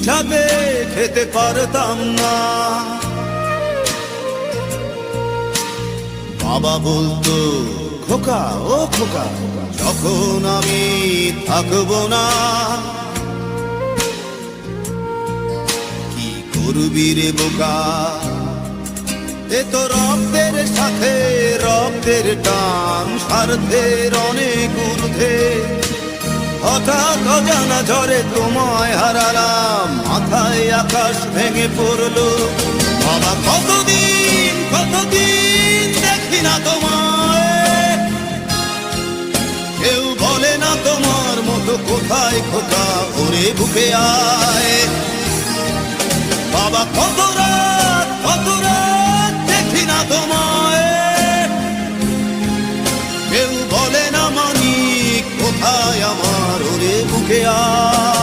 পিঠাতে খেতে পারতাম না। বাবা বলতো, খোকা ও খোকা, যখন আমি থাকবো না, কি করবি রে বোকা, এ তো রক্তের সাথে রক্তের টান, স্বার্থের অনেক ঊর্ধ্বে। হঠাৎ অজানা ঝড়ে তোমায় হারালাম, মাথায় আকাশ ভেঙে পড়লো। বাবা কতদিন কতদিন দেখি না তোমায়, কেউ বলে না তোমার মতো কোথায় খোকা, ওরে বুকে আয়। বাবা কত রাত দেখি না তোমায়, কেউ বলে না মানিক কোথায় আমার, ওরে বুকে আয়।